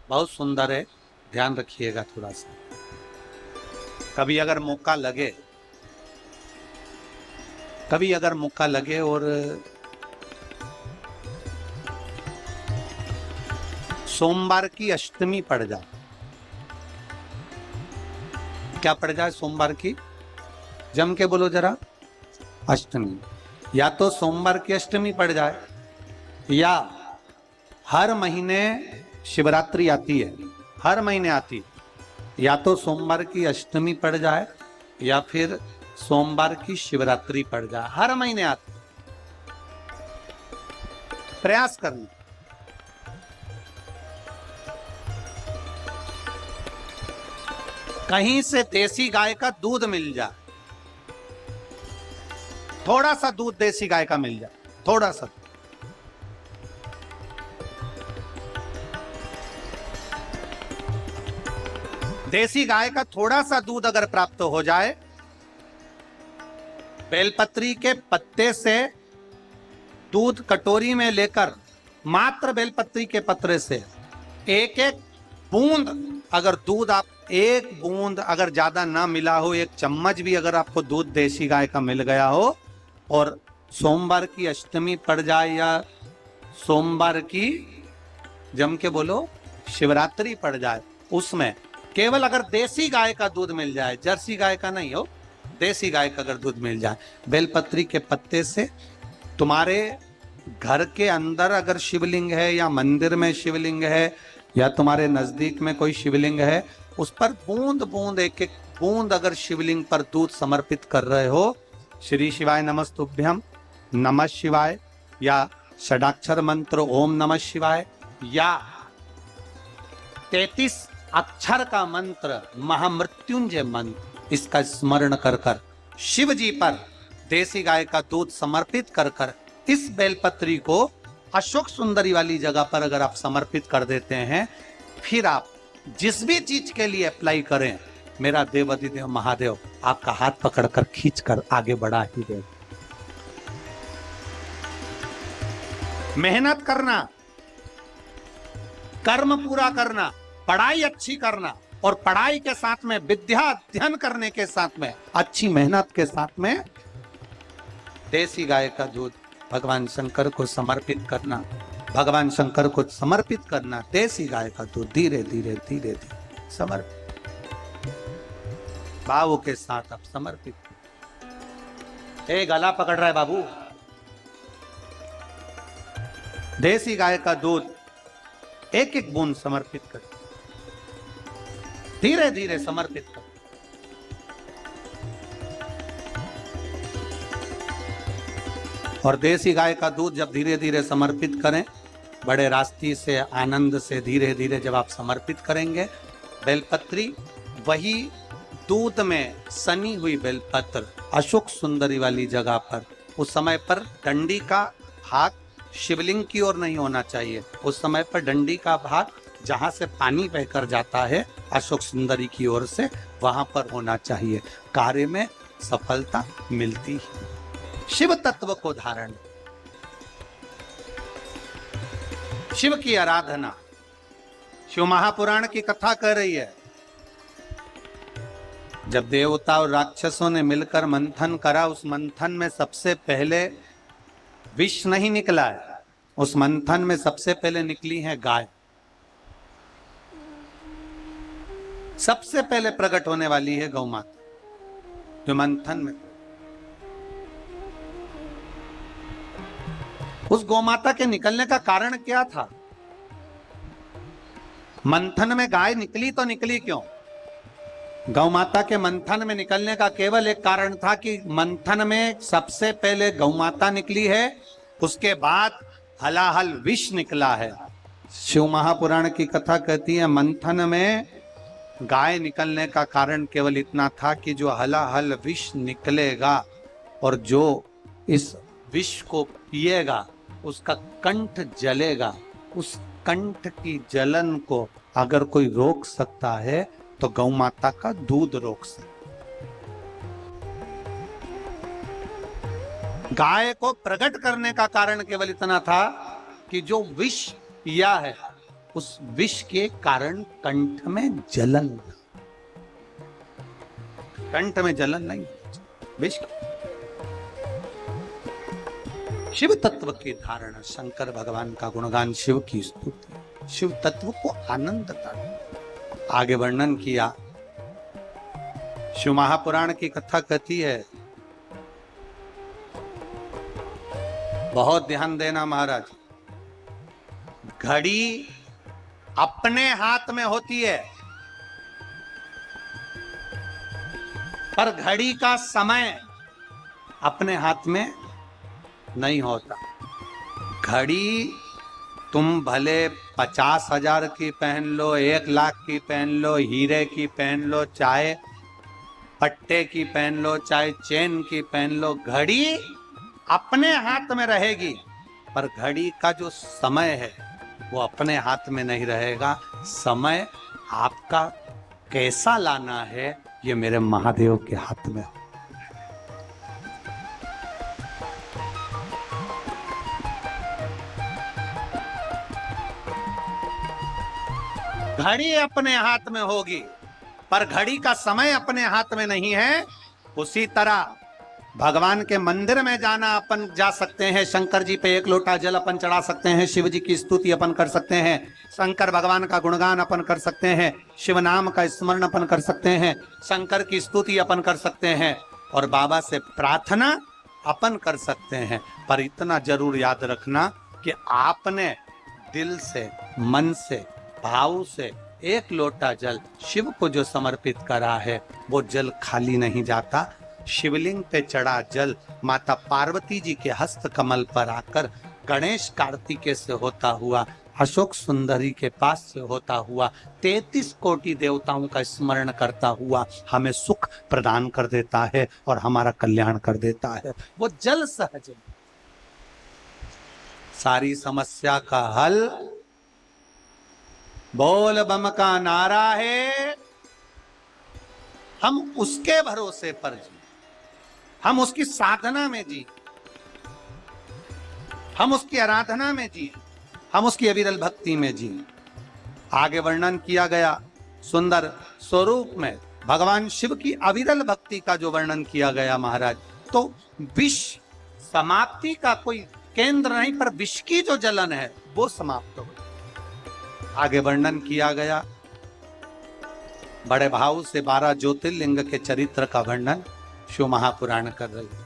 बहुत सुंदर है, ध्यान रखिएगा थोड़ा सा। कभी अगर मौका लगे, कभी अगर मौका लगे और सोमवार की अष्टमी पड़ जाए, क्या पड़ जाए सोमवार की, जम के बोलो जरा, अष्टमी। या तो सोमवार की अष्टमी पड़ जाए, या हर महीने शिवरात्रि आती है, हर महीने आती है, या तो सोमवार की अष्टमी पड़ जाए या फिर सोमवार की शिवरात्रि पड़ जाए, हर महीने आती। प्रयास करना। कहीं से देसी गाय का दूध मिल जाए, थोड़ा सा दूध देसी गाय का मिल जाए, थोड़ा सा। देसी गाय का थोड़ा सा दूध अगर प्राप्त हो जाए, बेलपत्री के पत्ते से दूध कटोरी में लेकर, मात्र बेलपत्री के पत्रे से एक एक बूंद, अगर दूध आप एक बूंद अगर ज्यादा ना मिला हो, एक चम्मच भी अगर आपको दूध देसी गाय का मिल गया हो, और सोमवार की अष्टमी पड़ जाए या सोमवार की, जम के बोलो, शिवरात्रि पड़ जाए, उसमें केवल अगर देसी गाय का दूध मिल जाए, जर्सी गाय का नहीं हो, देसी गाय का अगर दूध मिल जाए, बेलपत्री के पत्ते से, तुम्हारे घर के अंदर अगर शिवलिंग है या मंदिर में शिवलिंग है या तुम्हारे नजदीक में कोई शिवलिंग है, उस पर बूंद बूंद, एक एक बूंद अगर शिवलिंग पर दूध समर्पित कर रहे हो, श्री शिवाय नमस्तुभ्यम, नमः शिवाय, या षडाक्षर मंत्र ओम नमः शिवाय, या 33 अक्षर का मंत्र महामृत्युंजय मंत्र, इसका स्मरण कर कर शिव जी पर देसी गाय का दूध समर्पित कर कर इस बेलपत्री को अशोक सुंदरी वाली जगह पर अगर आप समर्पित कर देते हैं, फिर आप जिस भी चीज के लिए अप्लाई करें, मेरा देवाधिदेव महादेव आपका हाथ पकड़कर खींचकर आगे बढ़ा ही दे। मेहनत करना, कर्म पूरा करना, पढ़ाई अच्छी करना, और पढ़ाई के साथ में विद्या अध्ययन करने के साथ में अच्छी मेहनत के साथ में देसी गाय का दूध भगवान शंकर को समर्पित करना, भगवान शंकर को समर्पित करना, देसी गाय का दूध धीरे धीरे धीरे धीरे समर्पित, भाव के साथ आप समर्पित। गला पकड़ रहा है बाबू। देसी गाय का दूध एक एक बूंद समर्पित कर, धीरे धीरे समर्पित कर। और देसी गाय का दूध जब धीरे धीरे समर्पित करें, बड़े रास्ती से, आनंद से धीरे धीरे जब आप समर्पित करेंगे, बेलपत्री वही दूध में सनी हुई बेलपत्र अशोक सुंदरी वाली जगह पर, उस समय पर डंडी का भाग शिवलिंग की ओर नहीं होना चाहिए, उस समय पर डंडी का भाग जहां से पानी बहकर जाता है अशोक सुंदरी की ओर से, वहां पर होना चाहिए। कार्य में सफलता मिलती है। शिव तत्व को धारण, शिव की आराधना, शिव महापुराण की कथा कह रही है, जब देवता और राक्षसों ने मिलकर मंथन करा, उस मंथन में सबसे पहले विष नहीं निकला है, उस मंथन में सबसे पहले निकली है गाय। सबसे पहले प्रकट होने वाली है गौ माता, जो मंथन में। उस गौ माता के निकलने का कारण क्या था? मंथन में गाय निकली तो निकली क्यों? गौ माता के मंथन में निकलने का केवल एक कारण था कि मंथन में सबसे पहले गौ माता निकली है, उसके बाद हलाहल विष निकला है। शिव महापुराण की कथा कहती है मंथन में गाय निकलने का कारण केवल इतना था कि जो हलाहल विष निकलेगा और जो इस विष को पिएगा उसका कंठ जलेगा, उस कंठ की जलन को अगर कोई रोक सकता है तो गौ माता का दूध रोक सकता। गाय को प्रकट करने का कारण केवल इतना था कि जो विष पिया है उस विष के कारण कंठ में जलन, कंठ में जलन नहीं, विष। शिव तत्व के धारण, शंकर भगवान का गुणगान, शिव की स्तुति, शिव तत्व को आनंद कर आगे वर्णन किया। शिव महापुराण की कथा कहती है, बहुत ध्यान देना महाराज, घड़ी अपने हाथ में होती है पर घड़ी का समय अपने हाथ में नहीं होता। घड़ी तुम भले 50,000 की पहन लो, 1,00,000 की पहन लो, हीरे की पहन लो, चाहे पट्टे की पहन लो, चाहे चेन की पहन लो, घड़ी अपने हाथ में रहेगी पर घड़ी का जो समय है वो अपने हाथ में नहीं रहेगा। समय आपका कैसा लाना है ये मेरे महादेव के हाथ में। घड़ी अपने हाथ में होगी पर घड़ी का समय अपने हाथ में नहीं है। उसी तरह भगवान के मंदिर में जाना अपन जा सकते हैं, शंकर जी पे 1 लोटा जल अपन चढ़ा सकते हैं, शिव जी की स्तुति अपन कर सकते हैं, शंकर भगवान का गुणगान अपन कर सकते हैं, शिव नाम का स्मरण अपन कर सकते हैं, शंकर की स्तुति अपन कर सकते हैं और बाबा से प्रार्थना अपन कर सकते हैं। पर इतना जरूर याद रखना कि आपने दिल से, मन से, भाव से 1 लोटा जल शिव को जो समर्पित करा है वो जल खाली नहीं जाता। शिवलिंग पे चढ़ा जल माता पार्वती जी के हस्त कमल पर आकर गणेश कार्तिकेय से होता हुआ, अशोक सुंदरी के पास से होता हुआ, 33 कोटि देवताओं का स्मरण करता हुआ हमें सुख प्रदान कर देता है और हमारा कल्याण कर देता है। वो जल सहज सारी समस्या का हल बोल बम का नारा है। हम उसके भरोसे पर जी, हम उसकी साधना में जी, हम उसकी आराधना में जी, हम उसकी अविरल भक्ति में जी। आगे वर्णन किया गया सुंदर स्वरूप में भगवान शिव की अविरल भक्ति का जो वर्णन किया गया महाराज, तो विष समाप्ति का कोई केंद्र नहीं पर विष की जो जलन है वो समाप्त हो। आगे वर्णन किया गया बड़े भाव से 12 ज्योतिर्लिंग के चरित्र का वर्णन शिव महापुराण कर रही है।